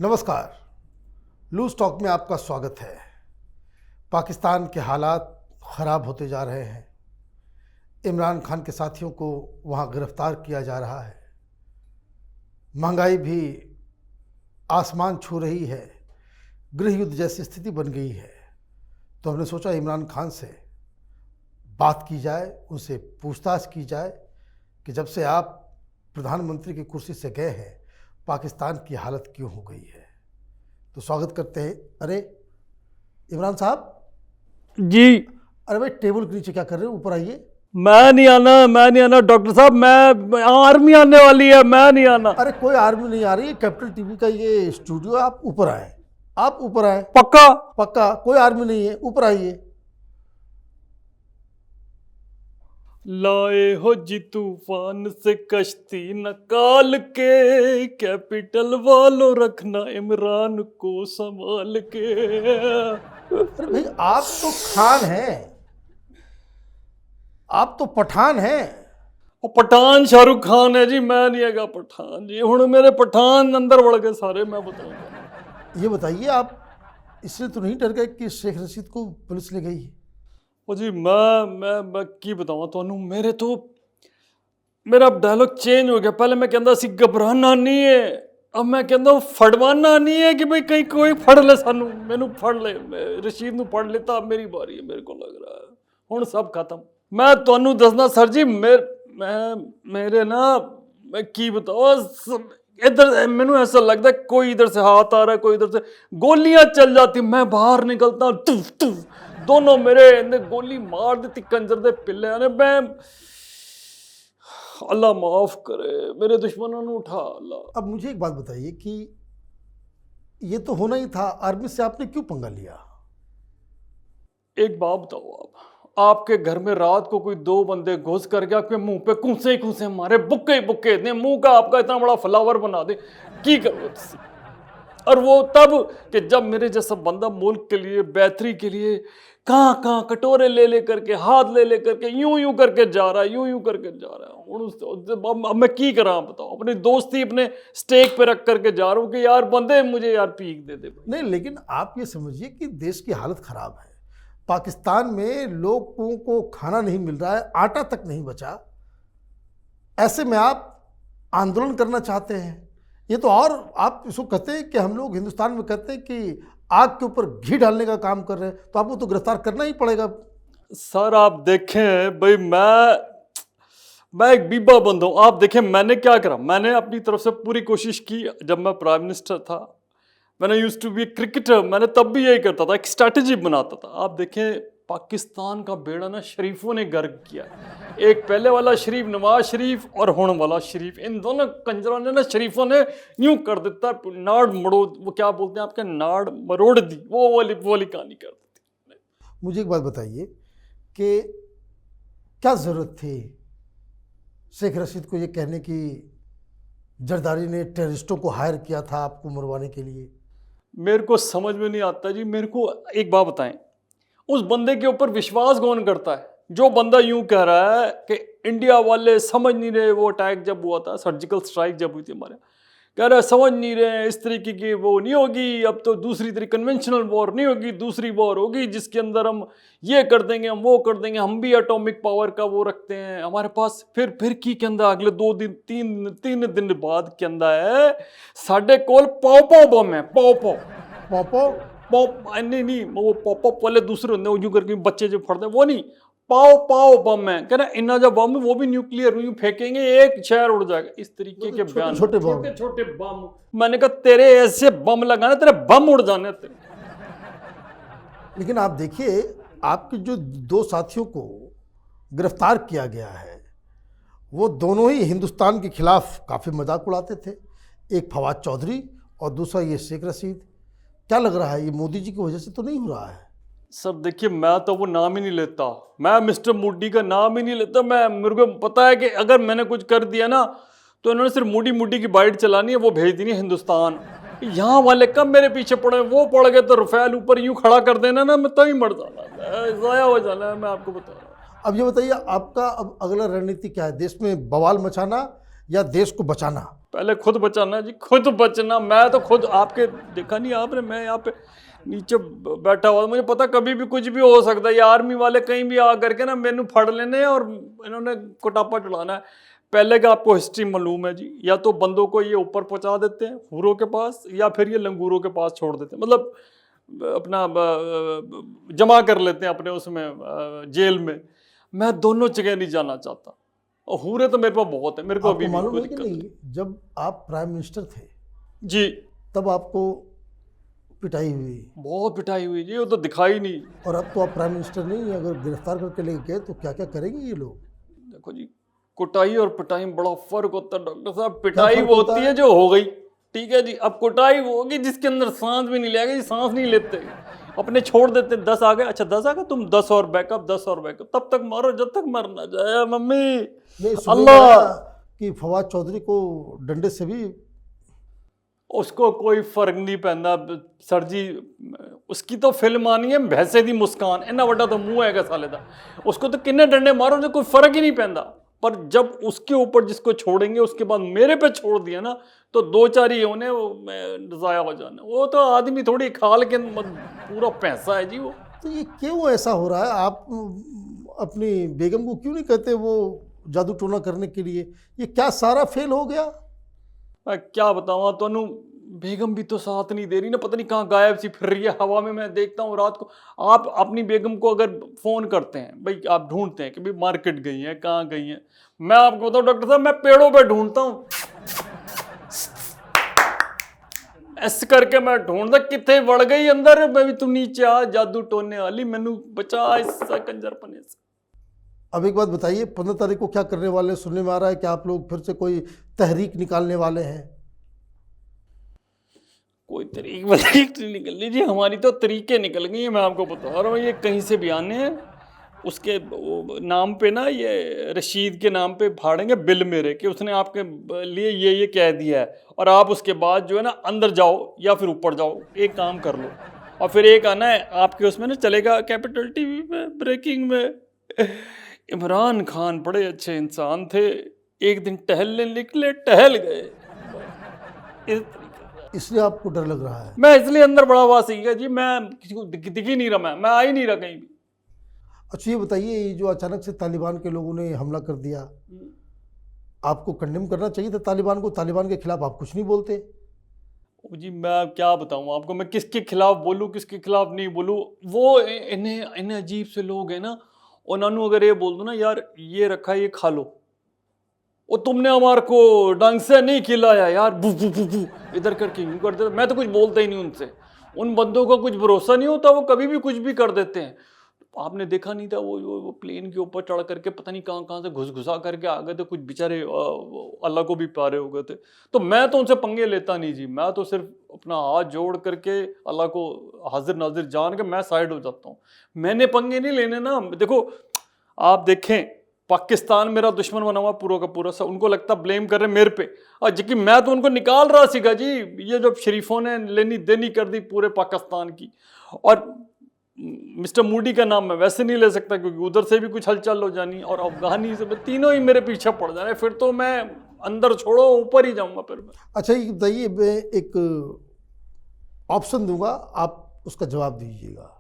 नमस्कार, loose talk में आपका स्वागत है। पाकिस्तान के हालात ख़राब होते जा रहे हैं। इमरान खान के साथियों को वहाँ गिरफ्तार किया जा रहा है। महंगाई भी आसमान छू रही है। गृह युद्ध जैसी स्थिति बन गई है। तो हमने सोचा इमरान खान से बात की जाए, उनसे पूछताछ की जाए कि जब से आप प्रधानमंत्री की कुर्सी से गए हैं पाकिस्तान की हालत क्यों हो गई है। तो स्वागत करते हैं। अरे इमरान साहब जी। अरे भाई, टेबल के नीचे क्या कर रहे हो? ऊपर आइए। मैं नहीं आना डॉक्टर साहब, मैं आर्मी आने वाली है, मैं नहीं आना। अरे कोई आर्मी नहीं आ रही है, कैपिटल टीवी का ये स्टूडियो है। आप ऊपर आए, आप ऊपर आए। पक्का? पक्का, कोई आर्मी नहीं है, ऊपर आइए। लाए हो जी तूफान से कश्ती निकाल के, कैपिटल वालों रखना इमरान को संभाल के। अरे भाई, आप तो खान हैं, आप तो पठान हैं। और पठान शाहरुख खान है जी, मैं नहीं हैगा पठान जी। हुण मेरे पठान अंदर बढ़ गए सारे, मैं बताऊंगा। ये बताइए, आप इसलिए तो नहीं डर गए कि शेख रशीद को पुलिस ले गई? ओ जी, मैं की बताऊं तुहानू, मेरा डायलॉग चेंज हो गया। पहले मैं कहता सी घबराना नहीं है, अब मैं कहता फड़वाना नहीं है कि भाई कहीं कोई फड़ ले, सानू मैनू फड़ ले, रशीद नू फड़ लेता। अब मेरी बारी है, मेरे को लग रहा है हुण सब खत्म। मैं तुहानू दसना सर जी, मेरे ना, मैं की बताऊं, इधर मैनू ऐसा लगता है कोई इधर से हाथ आ रहा है, कोई इधर से गोलियां चल जाती। मैं बाहर निकलता, तुफ तुफ दोनों मेरे अंदर गोली मार देती कंजर दे पिल्ले ने। मैं अल्लाह माफ करे, मेरे दुश्मनों ने उठा अल्लाह। अब मुझे एक बात बताइए कि ये तो होना ही था, आर्मी से आपने क्यों पंगा लिया? एक बात बताओ, आपके घर में रात को कोई दो बंदे घुस करके आपके मुंह पे कुंसे ही कुंसे मारे, बुक्के बुक्के दे, मुंह का आपका इतना बड़ा फ्लावर बना दे, की करो तुसी? और वो तब कि जब मेरे जैसा बंदा मुल्क के लिए, बेहतरी के लिए कहाँ कहाँ कटोरे ले करके, हाथ ले करके, यूं करके जा रहा है, यूं करके जा रहा है। अब मैं की करा बताओ? अपनी दोस्ती अपने स्टेक पे रख करके जा रहा हूँ कि यार बंदे मुझे यार पीक दे दे। नहीं, लेकिन आप ये समझिए कि देश की हालत खराब है। पाकिस्तान में लोगों को खाना नहीं मिल रहा है, आटा तक नहीं बचा। ऐसे में आप आंदोलन करना चाहते हैं? ये तो, और आप इसको कहते हैं कि हम लोग हिंदुस्तान में कहते हैं कि आग के ऊपर घी डालने का काम कर रहे हैं, तो आपको तो गिरफ्तार करना ही पड़ेगा। सर आप देखें भाई, मैं एक बीबा बंदा हूं। आप देखें मैंने क्या करा, मैंने अपनी तरफ से पूरी कोशिश की। जब मैं प्राइम मिनिस्टर था, मैंने यूज्ड टू बी क्रिकेटर, मैंने तब भी यही करता था, एक स्ट्रैटेजी बनाता था। आप देखें पाकिस्तान का बेड़ा ना शरीफों ने गर्क किया। एक पहले वाला शरीफ नवाज शरीफ और हुण वाला शरीफ, इन दोनों कंजरों ने ना, शरीफों ने यूं कर देता, नाड़ मरोड़, वो क्या बोलते हैं आपके, नाड़ मरोड़ दी, वो वाली कहानी कर देती। मुझे एक बात बताइए कि क्या ज़रूरत थी शेख रशीद को ये कहने की जरदारी ने टेररिस्टों को हायर किया था आपको मरवाने के लिए? मेरे को समझ में नहीं आता जी। मेरे को एक बात बताएं, उस बंदे के ऊपर विश्वास कौन करता है? जो बंदा यूं कह रहा है कि इंडिया वाले समझ नहीं रहे, वो अटैक जब हुआ था, सर्जिकल स्ट्राइक जब हुई थी हमारे, कह रहा है समझ नहीं रहे, इस तरीके की वो नहीं होगी, अब तो दूसरी तरीके कन्वेंशनल वॉर नहीं होगी, दूसरी वॉर होगी जिसके अंदर हम ये कर देंगे, हम वो कर देंगे, हम भी एटॉमिक पावर का वो रखते हैं हमारे पास। फिर की कहंदा अगले 2 दिन 3 दिन बाद कहंदा है साडे कोल पाव बम है, पाव नहीं वो पॉप वाले दूसरे होंगे, वो यूं करके बच्चे जो फटते वो नहीं, पाव बम है। कह रहा इन्ना जो बम वो भी न्यूक्लियर यूं फेंकेंगे एक शहर उड़ जाएगा, इस तरीके के बयान, छोटे बम। मैंने कहा तेरे ऐसे बम लगाने तेरे बम उड़ जाने तेरे। लेकिन आप देखिए, आपके जो 2 साथियों को गिरफ्तार किया गया है, वो दोनों ही हिंदुस्तान के खिलाफ काफ़ी मजाक उड़ाते थे। एक फवाद चौधरी और दूसरा ये शेख रशीद। क्या लग रहा है, ये मोदी जी की वजह से तो नहीं हो रहा है? सब देखिए, मैं तो वो नाम ही नहीं लेता, मैं मिस्टर मोदी का नाम ही नहीं लेता। मेरे को पता है कि अगर मैंने कुछ कर दिया ना तो इन्होंने सिर्फ मोदी की बाइट चलानी है, वो भेज देनी है हिंदुस्तान। यहाँ वाले कब मेरे पीछे पड़े, वो पड़ गए तो रफेल ऊपर यूं खड़ा कर देना ना, मैं तभी मर जाना, ज़ाया हो जाना है, मैं आपको बता रहा हूँ। अब ये बताइए, आपका अब अगला रणनीति क्या है? देश में बवाल मचाना या देश को बचाना? पहले खुद बचाना जी, खुद बचना। मैं तो खुद आपके देखा नहीं आपने, मैं यहाँ पे नीचे बैठा हुआ, मुझे पता कभी भी कुछ भी हो सकता है। ये आर्मी वाले कहीं भी आ करके ना मैनू फड़ लेने हैं और इन्होंने कुटापा चढ़ाना है। पहले का आपको हिस्ट्री मालूम है जी, या तो बंदों को ये ऊपर पहुंचा देते हैं हूरों के पास, या फिर ये लंगूरों के पास छोड़ देते हैं, मतलब अपना जमा कर लेते हैं अपने उसमें जेल में। मैं दोनों जगह नहीं जाना चाहता, और हूरे तो मेरे पास बहुत है, मेरे को अभी आपको भी मालूम कोई है कि दिक्कत नहीं, जब आप प्राइम मिनिस्टर थे जी। तब आपको पिटाई हुई, बहुत पिटाई हुई जी, वो तो दिखाई नहीं। और अब तो आप प्राइम मिनिस्टर नहीं हैं। अगर गिरफ्तार करके ले गए तो क्या क्या करेंगे ये लोग? देखो जी, कुटाई और पिटाई में बड़ा फर्क होता है डॉक्टर साहब। पिटाई फर्क वो होता होती है? है जो हो गई, ठीक है जी। अब कुटाई वो होगी जिसके अंदर सांस भी नहीं लेगा जी, सांस नहीं लेते, अपने छोड़ देते। 10 आ गए, अच्छा 10 आ गए, तुम 10 और बैकअप, 10 और बैकअप, तब तक मारो जब तक मर ना जाए मम्मी। नहीं, सुनने में अल्लाह, आया कि फवाद चौधरी को डंडे से भी। उसको कोई फर्क नहीं पैंदा सर जी। उसकी तो फिल्म आनी है भैंसे दी मुस्कान, इन्ना वड्डा तो मुंह हैगा साले दा, उसको तो किन्ने डंडे मारो तो कोई फर्क ही नहीं पैंदा। पर जब उसके ऊपर जिसको छोड़ेंगे उसके बाद मेरे पे छोड़ दिया ना, तो 2-4 ही होने वो जाया हो जाना। वो तो आदमी थोड़ी खाल के पूरा पैसा है जी वो। तो ये क्यों ऐसा हो रहा है? आप अपनी बेगम को क्यों नहीं कहते वो जादू टोना करने के लिए? ये क्या सारा फेल हो गया? मैं क्या बताऊँ तोनू, बेगम भी तो साथ नहीं दे रही ना, पता नहीं कहाँ गायब सी फिर रही है हवा में। मैं देखता हूँ रात को, आप अपनी बेगम को अगर फोन करते हैं भाई, आप ढूंढते हैं कि भाई मार्केट गई हैं, कहाँ गई हैं, मैं आपको बताऊँ डॉक्टर साहब, मैं पेड़ों पे ढूंढता हूँ, ऐसे करके मैं ढूंढता कितने वड़ गई अंदर। मैं भी तू नीचे आ, जादू टोने वाली, मैनू बचा इस कंजरपने से। अब एक बात बताइए, 15 तारीख को क्या करने वाले हैं? सुनने में आ रहा है कि आप लोग फिर से कोई तहरीक निकालने वाले हैं। कोई तरीक निकल लीजिए, हमारी तो तरीके निकल गई हैं। मैं आपको बता रहा हूँ, ये कहीं से भी आने हैं, उसके नाम पे ना, ये रशीद के नाम पे फाड़ेंगे बिल मेरे, कि उसने आपके लिए ये कह दिया है, और आप उसके बाद जो है ना अंदर जाओ या फिर ऊपर जाओ, एक काम कर लो। और फिर एक आना है आपके उसमें ना चलेगा कैपिटल टीवी में ब्रेकिंग में, इमरान खान बड़े अच्छे इंसान थे, एक दिन टहलने निकले, टहल गए। इस इसलिए आपको डर लग रहा है? मैं इसलिए अंदर बड़ा हुआ सीखा जी, मैं किसी को दिख ही नहीं रहा, मैं आ ही नहीं रहा कहीं भी। अच्छा ये बताइए, ये जो अचानक से तालिबान के लोगों ने हमला कर दिया, आपको कंडेम करना चाहिए था तालिबान को। तालिबान के खिलाफ आप कुछ नहीं बोलते। जी मैं क्या बताऊं आपको, मैं किसके खिलाफ बोलूं किसके खिलाफ नहीं बोलूं। वो इन्हें अजीब से लोग हैं ना, उन्होंने अगर ये बोल दो ना यार ये रखा है ये खा लो, वो तुमने हमारे को ढंग से नहीं खिलाया यार, बू बू बू बू इधर करके यूं कर देते। मैं तो कुछ बोलता ही नहीं उनसे, उन बंदों का कुछ भरोसा नहीं होता, वो कभी भी कुछ भी कर देते हैं। आपने देखा नहीं था वो प्लेन के ऊपर चढ़ करके पता नहीं कहाँ से घुसा करके आ गए थे, कुछ बेचारे अल्लाह को भी प्यारे हो गए थे। तो मैं तो उनसे पंगे लेता नहीं जी, मैं तो सिर्फ अपना हाथ जोड़ करके अल्लाह को हाजिर नाजिर जान के मैं साइड हो जाता हूँ। मैंने पंगे नहीं लेने ना। देखो आप देखें, पाकिस्तान मेरा दुश्मन बना हुआ पूरा का पूरा सा, उनको लगता ब्लेम कर रहे मेरे पे, और जबकि मैं तो उनको निकाल रहा सीगा जी। ये जब शरीफों ने लेनी देनी कर दी पूरे पाकिस्तान की, और मिस्टर मूडी का नाम मैं वैसे नहीं ले सकता क्योंकि उधर से भी कुछ हलचल हो जानी, और अफगानी से तीनों ही मेरे पीछे पड़ जाने, फिर तो मैं अंदर छोड़ो ऊपर ही जाऊंगा फिर मैं। अच्छा ये बताइए, मैं एक ऑप्शन दूंगा, आप उसका जवाब दीजिएगा।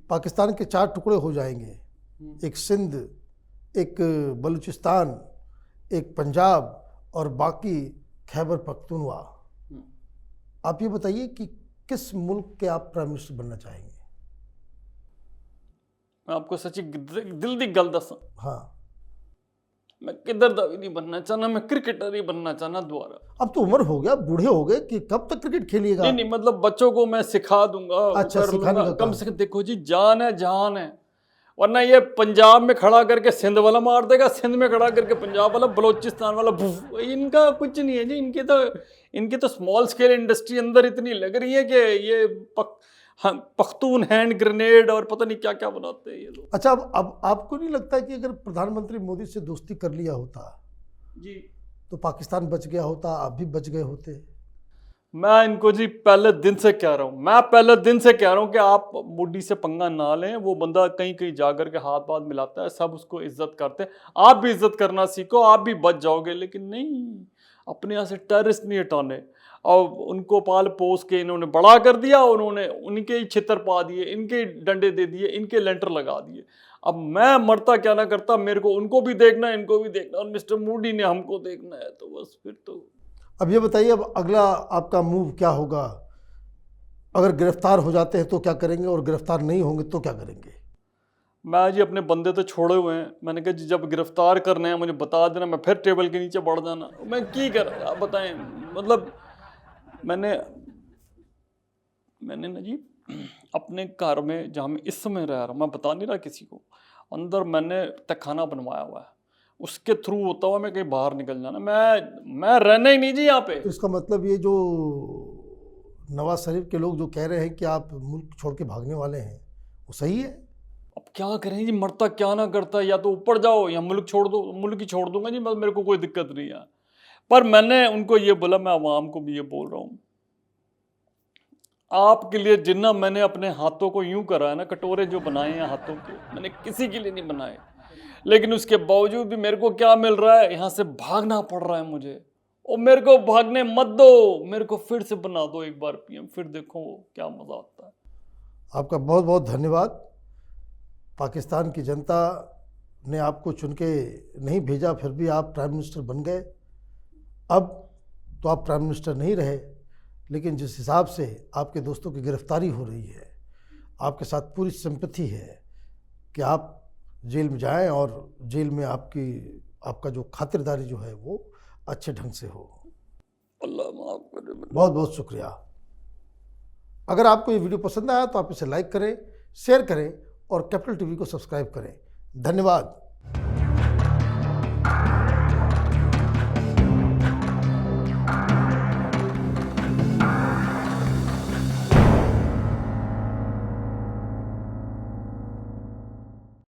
पाकिस्तान के 4 टुकड़े हो जाएंगे, एक सिंध, एक बलूचिस्तान, एक पंजाब, और बाकी खैबर पख्तूनवा। आप ये बताइए कि किस मुल्क के आप प्राइम मिनिस्टर बनना चाहेंगे? मैं आपको सच्ची दिल दी गल दसा, हाँ, मैं किधर दा भी नहीं बनना चाहना, मैं क्रिकेटर ही बनना चाहना दोबारा। अब तो उम्र हो गया, बूढ़े हो गए, कि कब तक क्रिकेट खेलिएगा? नहीं नहीं, मतलब बच्चों को मैं सिखा दूंगा। अच्छा, सिखाने का कम काम। से कम देखो जी, जान है जहान है, वरना ये पंजाब में खड़ा करके सिंध वाला मार देगा, सिंध में खड़ा करके पंजाब वाला, बलोचिस्तान वाला इनका कुछ नहीं है जी। इनकी तो स्मॉल स्केल इंडस्ट्री अंदर इतनी लग रही है कि ये पख्तून हैंड ग्रेनेड और पता नहीं क्या क्या बनाते हैं ये लोग। अच्छा, अब आपको नहीं लगता है कि अगर प्रधानमंत्री मोदी से दोस्ती कर लिया होता जी, तो पाकिस्तान बच गया होता, आप भी बच गए होते? मैं इनको जी पहले दिन से कह रहा हूँ कि आप मोदी से पंगा ना लें। वो बंदा कहीं कहीं जाकर के हाथ पाथ मिलाता है, सब उसको इज्जत करते हैं। आप भी इज्जत करना सीखो, आप भी बच जाओगे। लेकिन नहीं, अपने यहाँ से टेररिस्ट नहीं हटाने। और उनको पाल पोस के इन्होंने बड़ा कर दिया, उन्होंने उनके ही छितर पा दिए, इनके डंडे दे दिए, इनके लेंटर लगा दिए। अब मैं मरता क्या ना करता, मेरे को उनको भी देखना है, इनको भी देखना है, और मिस्टर मोदी ने हमको देखना है। तो बस फिर तो अब ये बताइए, अब अगला आपका मूव क्या होगा? अगर गिरफ्तार हो जाते हैं तो क्या करेंगे, और गिरफ्तार नहीं होंगे तो क्या करेंगे? मैं जी अपने बंदे तो छोड़े हुए हैं। मैंने कहा जी जब गिरफ्तार करने हैं मुझे बता देना, मैं फिर टेबल के नीचे बढ़ जाना। मैं की कर आप बताएं, मतलब मैंने ना जी अपने घर में जहाँ मैं इस समय रह रहा हूँ, मैं बता नहीं रहा किसी को, अंदर मैंने तहखाना बनवाया हुआ है। उसके थ्रू होता हुआ मैं कहीं बाहर निकल जाना, मैं रहना ही नहीं जी यहाँ पे। तो इसका मतलब ये जो नवाज शरीफ के लोग जो कह रहे हैं कि आप मुल्क छोड़ के भागने वाले हैं, वो सही है? अब क्या करें जी, मरता क्या ना करता, या तो ऊपर जाओ या मुल्क छोड़ दो। मुल्क ही छोड़ दूंगा जी, मेरे को कोई दिक्कत नहीं है। पर मैंने उनको ये बोला, मैं आवाम को भी ये बोल रहा हूँ, आपके लिए जितना मैंने अपने हाथों को यूं करा है ना, कटोरे जो बनाए हैं हाथों के, मैंने किसी के लिए नहीं बनाए। लेकिन उसके बावजूद भी मेरे को क्या मिल रहा है, यहाँ से भागना पड़ रहा है मुझे। और मेरे को भागने मत दो, मेरे को फिर से बना दो एक बार पीएम, फिर देखो क्या मजा आता है। आपका बहुत बहुत धन्यवाद। पाकिस्तान की जनता ने आपको चुन के नहीं भेजा, फिर भी आप प्राइम मिनिस्टर बन गए। अब तो आप प्राइम मिनिस्टर नहीं रहे, लेकिन जिस हिसाब से आपके दोस्तों की गिरफ्तारी हो रही है, आपके साथ पूरी सिंपैथी है कि आप जेल में जाएं और जेल में आपका जो खातिरदारी जो है वो अच्छे ढंग से हो। अल्लाह माफ करे। बहुत बहुत शुक्रिया। अगर आपको ये वीडियो पसंद आया तो आप इसे लाइक करें, शेयर करें और कैपिटल टीवी को सब्सक्राइब करें। धन्यवाद।